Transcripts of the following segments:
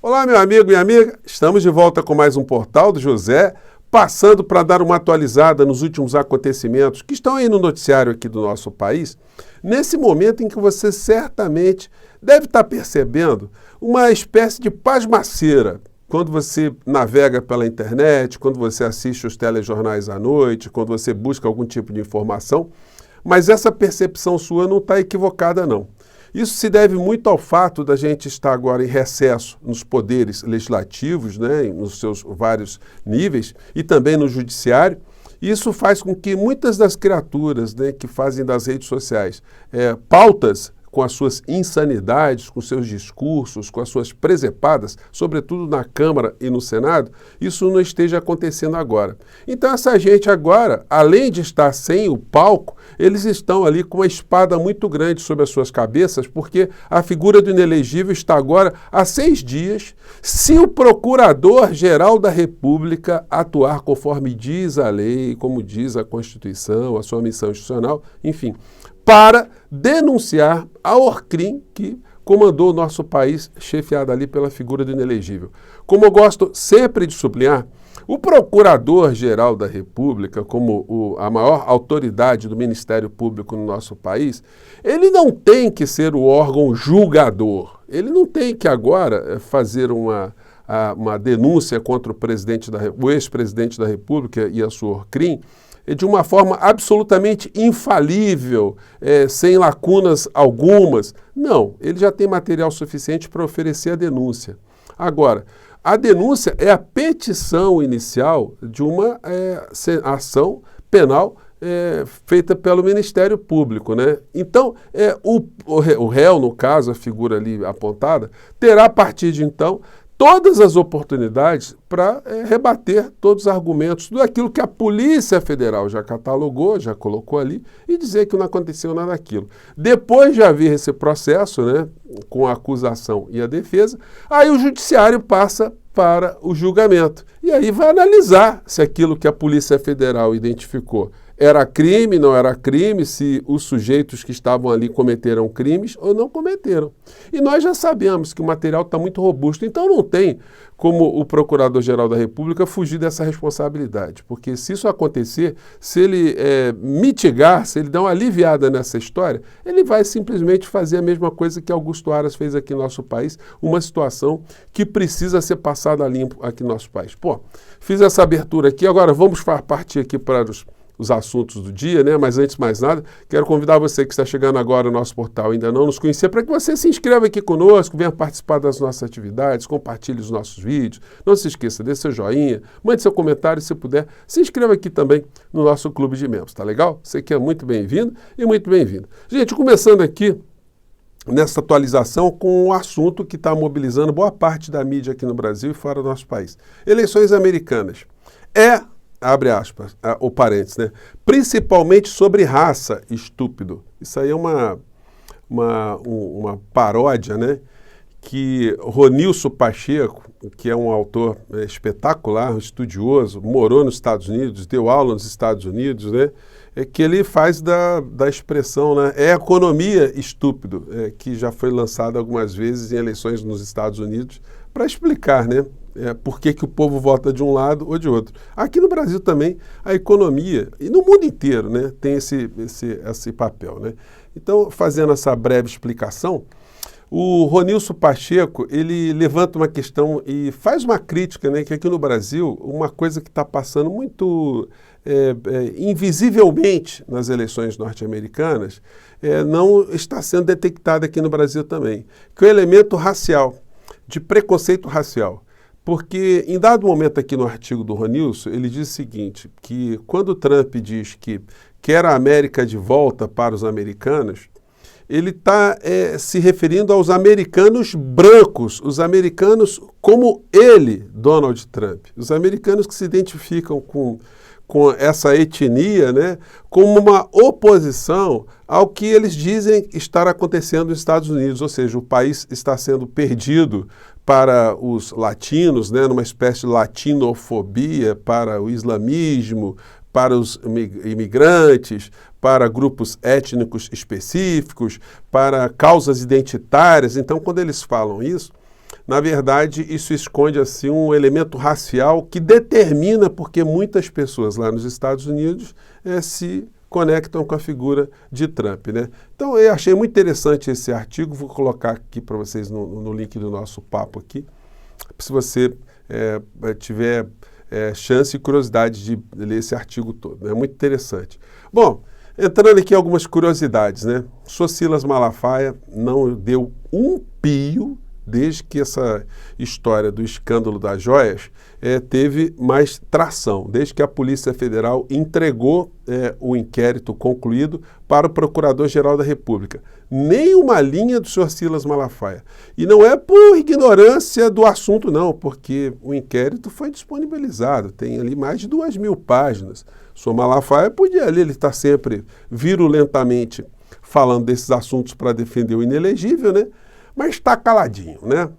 Olá, meu amigo e minha amiga, estamos de volta com mais um Portal do José, passando para dar uma atualizada nos últimos acontecimentos que estão aí no noticiário aqui do nosso país, nesse momento em que você certamente deve estar percebendo uma espécie de pasmaceira. Quando você navega pela internet, quando você assiste os telejornais à noite, quando você busca algum tipo de informação, mas essa percepção sua não está equivocada, não. Isso se deve muito ao fato da gente estar agora em recesso nos poderes legislativos, né, nos seus vários níveis, e também no judiciário. Isso faz com que muitas das criaturas, né, que fazem das redes sociais pautas com as suas insanidades, com seus discursos, com as suas presepadas, sobretudo na Câmara e no Senado, isso não esteja acontecendo agora. Então essa gente agora, além de estar sem o palco, eles estão ali com uma espada muito grande sobre as suas cabeças, porque a figura do inelegível está agora há 6 dias, se o Procurador-Geral da República atuar conforme diz a lei, como diz a Constituição, a sua missão institucional, enfim, para denunciar a Orcrim, que comandou o nosso país, chefiado ali pela figura do inelegível. Como eu gosto sempre de sublinhar, o Procurador-Geral da República, como a maior autoridade do Ministério Público no nosso país, ele não tem que ser o órgão julgador. Ele não tem que agora fazer uma denúncia contra o ex-presidente da República e a sua Orcrim, de uma forma absolutamente infalível, sem lacunas algumas. Não, ele já tem material suficiente para oferecer a denúncia. Agora, a denúncia é a petição inicial de uma ação penal feita pelo Ministério Público, né? Então, o réu, no caso, a figura ali apontada, terá a partir de então todas as oportunidades para rebater todos os argumentos daquilo que a Polícia Federal já catalogou, já colocou ali, e dizer que não aconteceu nada daquilo. Depois de haver esse processo, né, com a acusação e a defesa, aí o Judiciário passa para o julgamento. E aí vai analisar se aquilo que a Polícia Federal identificou era crime, não era crime, se os sujeitos que estavam ali cometeram crimes ou não cometeram. E nós já sabemos que o material está muito robusto, então não tem como o Procurador-Geral da República fugir dessa responsabilidade, porque se isso acontecer, se ele mitigar, se ele der uma aliviada nessa história, ele vai simplesmente fazer a mesma coisa que Augusto Aras fez aqui no nosso país, uma situação que precisa ser passada a limpo aqui no nosso país. Pô, fiz essa abertura aqui, agora vamos partir aqui para os assuntos do dia, né? Mas antes de mais nada, quero convidar você que está chegando agora no nosso portal, ainda não nos conhecer, para que você se inscreva aqui conosco, venha participar das nossas atividades, compartilhe os nossos vídeos, não se esqueça, dê seu joinha, mande seu comentário, se puder, se inscreva aqui também no nosso clube de membros, tá legal? Você que é muito bem-vindo e muito bem-vindo. Gente, começando aqui nessa atualização com um assunto que está mobilizando boa parte da mídia aqui no Brasil e fora do nosso país. Eleições americanas. Abre aspas, o parênteses, né? Principalmente sobre raça, estúpido. Isso aí é uma paródia, né? Que Ronilson Pacheco, que é um autor espetacular, um estudioso, morou nos Estados Unidos, deu aula nos Estados Unidos, né? Que ele faz da expressão, né? É economia estúpido, que já foi lançada algumas vezes em eleições nos Estados Unidos para explicar, né? Por que o povo vota de um lado ou de outro. Aqui no Brasil também a economia, e no mundo inteiro, né, tem esse papel, né? Então, fazendo essa breve explicação, o Ronilson Pacheco, ele levanta uma questão e faz uma crítica, né, que aqui no Brasil, uma coisa que está passando muito invisivelmente nas eleições norte-americanas, não está sendo detectada aqui no Brasil também, que é o elemento racial, de preconceito racial. Porque, em dado momento aqui no artigo do Ronilson, ele diz o seguinte, que quando o Trump diz que quer a América de volta para os americanos, ele está se referindo aos americanos brancos, os americanos como ele, Donald Trump, os americanos que se identificam com essa etnia, né, como uma oposição ao que eles dizem estar acontecendo nos Estados Unidos, ou seja, o país está sendo perdido para os latinos, né, numa espécie de latinofobia, para o islamismo, para os imigrantes, para grupos étnicos específicos, para causas identitárias. Então, quando eles falam isso, na verdade, isso esconde assim um elemento racial que determina porque muitas pessoas lá nos Estados Unidos se conectam com a figura de Trump, né? Então, eu achei muito interessante esse artigo, vou colocar aqui para vocês no link do nosso papo aqui, se você tiver chance e curiosidade de ler esse artigo todo, é muito interessante. Bom, entrando aqui algumas curiosidades, né? Socilas Malafaia não deu um pio desde que essa história do escândalo das joias teve mais tração, desde que a Polícia Federal entregou o inquérito concluído para o Procurador-Geral da República. Nem uma linha do senhor Silas Malafaia. E não é por ignorância do assunto, não, porque o inquérito foi disponibilizado, tem ali mais de 2.000 páginas. O senhor Malafaia podia ali, ele está sempre virulentamente falando desses assuntos para defender o inelegível, né? Mas está caladinho, né?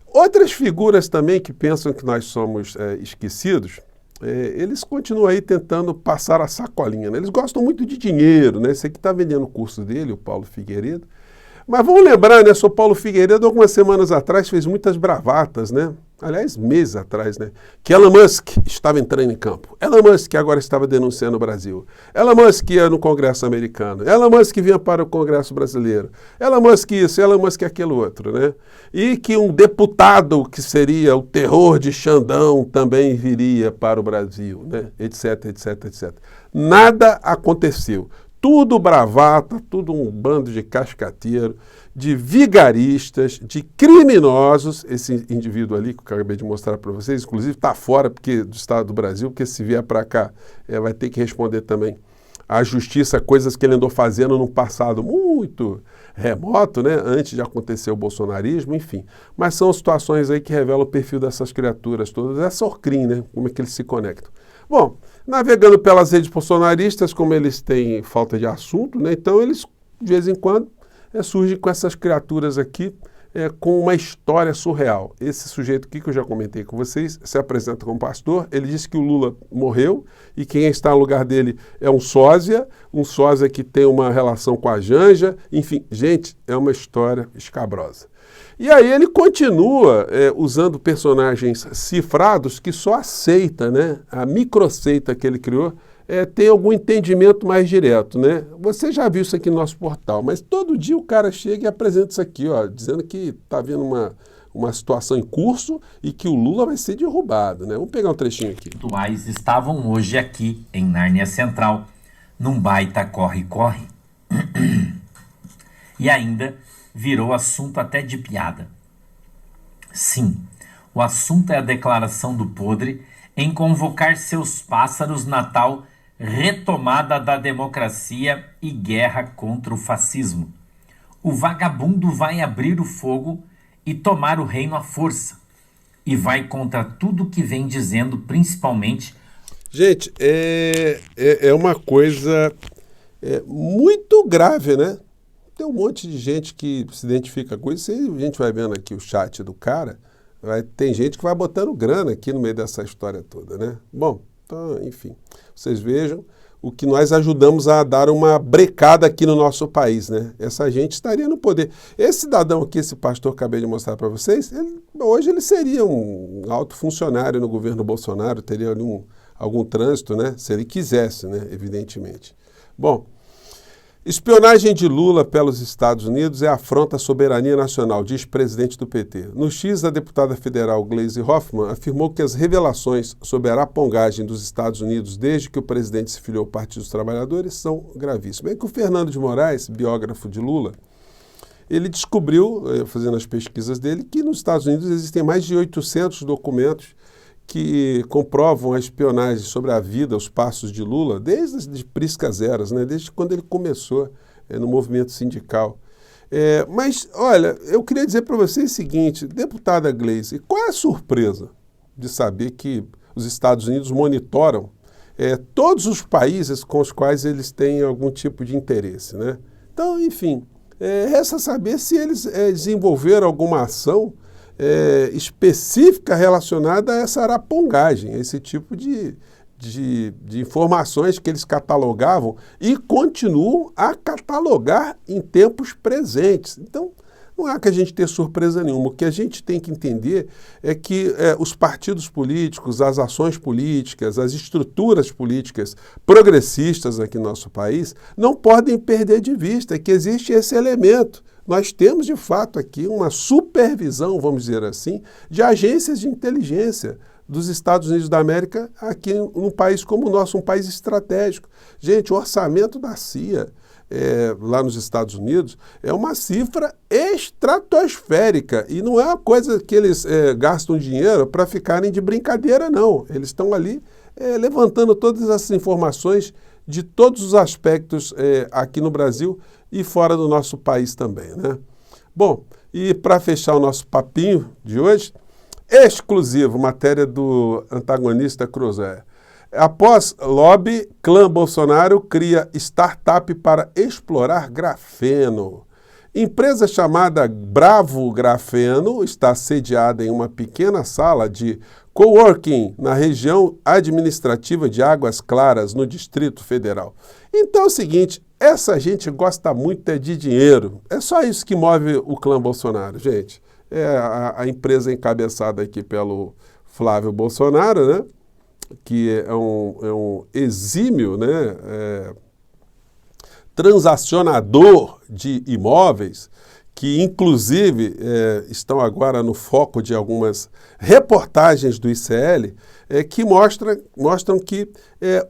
Outras figuras também que pensam que nós somos esquecidos, eles continuam aí tentando passar a sacolinha, né? Eles gostam muito de dinheiro, né? Esse aqui está vendendo o curso dele, o Paulo Figueiredo. Mas vamos lembrar, né? O Paulo Figueiredo, algumas semanas atrás, fez muitas bravatas, né? Aliás, meses atrás, né? Que Elon Musk estava entrando em campo. Elon Musk agora estava denunciando o Brasil. Elon Musk ia no Congresso americano. Elon Musk vinha para o Congresso brasileiro. Elon Musk isso, Elon Musk aquilo outro, né? E que um deputado que seria o terror de Xandão também viria para o Brasil, né? Etc, etc, etc. Nada aconteceu. Tudo bravata, tudo um bando de cascateiro, de vigaristas, de criminosos. Esse indivíduo ali que eu acabei de mostrar para vocês, inclusive está fora do Estado do Brasil, porque se vier para cá vai ter que responder também à justiça coisas que ele andou fazendo no passado muito remoto, né, antes de acontecer o bolsonarismo, enfim. Mas são situações aí que revelam o perfil dessas criaturas todas, essa Orcrim, né, como é que eles se conectam. Bom, navegando pelas redes bolsonaristas, como eles têm falta de assunto, né, então eles, de vez em quando, surgem com essas criaturas aqui, com uma história surreal. Esse sujeito aqui, que eu já comentei com vocês, se apresenta como pastor, ele disse que o Lula morreu e quem está no lugar dele é um sósia que tem uma relação com a Janja, enfim, gente, é uma história escabrosa. E aí ele continua usando personagens cifrados que só aceita, né? A microseita que ele criou tem algum entendimento mais direto, né? Você já viu isso aqui no nosso portal, mas todo dia o cara chega e apresenta isso aqui, ó, dizendo que está havendo uma situação em curso e que o Lula vai ser derrubado, né? Vamos pegar um trechinho aqui. Atuais estavam hoje aqui em Nárnia Central, num baita corre-corre. E ainda virou assunto até de piada. Sim, o assunto é a declaração do podre em convocar seus pássaros na tal retomada da democracia e guerra contra o fascismo. O vagabundo vai abrir o fogo e tomar o reino à força. E vai contra tudo que vem dizendo, principalmente... Gente, é uma coisa muito grave, né? Tem um monte de gente que se identifica com isso. E a gente vai vendo aqui o chat do cara, tem gente que vai botando grana aqui no meio dessa história toda, né? Bom, então, enfim, vocês vejam o que nós ajudamos a dar uma brecada aqui no nosso país, né? Essa gente estaria no poder. Esse cidadão aqui, esse pastor que acabei de mostrar para vocês, hoje ele seria um alto funcionário no governo Bolsonaro, teria ali algum trânsito, né? Se ele quisesse, né? Evidentemente. Bom, espionagem de Lula pelos Estados Unidos é afronta à soberania nacional, diz presidente do PT. No X, a deputada federal Gleisi Hoffmann afirmou que as revelações sobre a arapongagem dos Estados Unidos desde que o presidente se filiou ao Partido dos Trabalhadores são gravíssimas. É que o Fernando de Moraes, biógrafo de Lula, ele descobriu, fazendo as pesquisas dele, que nos Estados Unidos existem mais de 800 documentos que comprovam a espionagem sobre a vida, os passos de Lula, desde as priscas eras, né? Desde quando ele começou no movimento sindical. Mas, olha, eu queria dizer para vocês o seguinte, deputada Gleisi, qual é a surpresa de saber que os Estados Unidos monitoram todos os países com os quais eles têm algum tipo de interesse, né? Então, enfim, resta saber se eles desenvolveram alguma ação específica relacionada a essa arapongagem, a esse tipo de informações que eles catalogavam e continuam a catalogar em tempos presentes. Então, não há que a gente ter surpresa nenhuma. O que a gente tem que entender é que os partidos políticos, as ações políticas, as estruturas políticas progressistas aqui no nosso país não podem perder de vista que existe esse elemento. Nós temos, de fato, aqui uma supervisão, vamos dizer assim, de agências de inteligência dos Estados Unidos da América aqui num país como o nosso, um país estratégico. Gente, o orçamento da CIA lá nos Estados Unidos é uma cifra estratosférica e não é uma coisa que eles gastam dinheiro para ficarem de brincadeira, não. Eles estão ali levantando todas essas informações de todos os aspectos aqui no Brasil e fora do nosso país também, né? Bom, e para fechar o nosso papinho de hoje, exclusivo, matéria do antagonista Cruzeiro. Após lobby, clã Bolsonaro cria startup para explorar grafeno. Empresa chamada Bravo Grafeno está sediada em uma pequena sala de coworking na região administrativa de Águas Claras, no Distrito Federal. Então é o seguinte, essa gente gosta muito de dinheiro. É só isso que move o clã Bolsonaro, gente. É a empresa encabeçada aqui pelo Flávio Bolsonaro, né? Que é um exímio, né, transacionador de imóveis, que inclusive estão agora no foco de algumas reportagens do ICL, que mostram que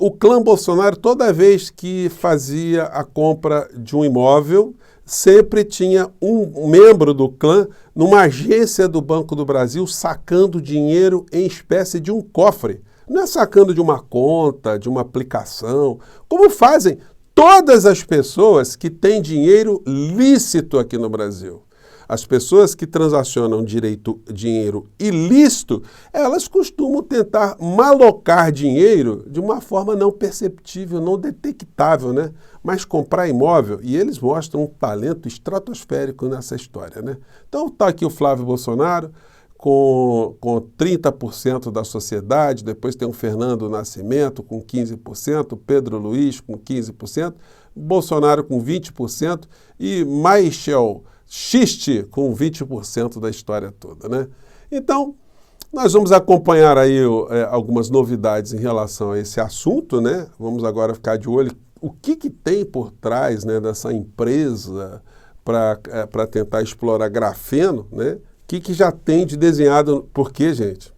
o clã Bolsonaro, toda vez que fazia a compra de um imóvel, sempre tinha um membro do clã numa agência do Banco do Brasil sacando dinheiro em espécie de um cofre. Não é sacando de uma conta, de uma aplicação, como fazem todas as pessoas que têm dinheiro lícito aqui no Brasil. As pessoas que transacionam dinheiro ilícito, elas costumam tentar malocar dinheiro de uma forma não perceptível, não detectável, né? Mas comprar imóvel, e eles mostram um talento estratosférico nessa história, né? Então está aqui o Flávio Bolsonaro, com 30% da sociedade, depois tem o Fernando Nascimento com 15%, Pedro Luiz com 15%, Bolsonaro com 20% e Michel Xiste com 20% da história toda, né? Então, nós vamos acompanhar aí algumas novidades em relação a esse assunto, né? Vamos agora ficar de olho o que tem por trás, né, dessa empresa para tentar explorar grafeno, né? O que já tem de desenhado? Porque, gente,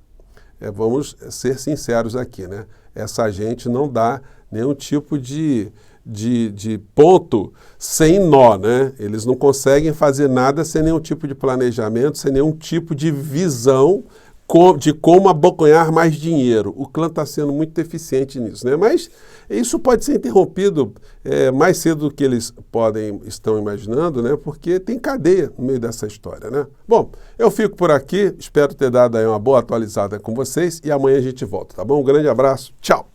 vamos ser sinceros aqui, né? Essa gente não dá nenhum tipo de ponto sem nó, né? Eles não conseguem fazer nada sem nenhum tipo de planejamento, sem nenhum tipo de visão de como abocanhar mais dinheiro. O clã está sendo muito eficiente nisso, né? Mas isso pode ser interrompido mais cedo do que eles estão imaginando, né? Porque tem cadeia no meio dessa história, né? Bom, eu fico por aqui, espero ter dado aí uma boa atualizada com vocês e amanhã a gente volta, tá bom? Um grande abraço, tchau!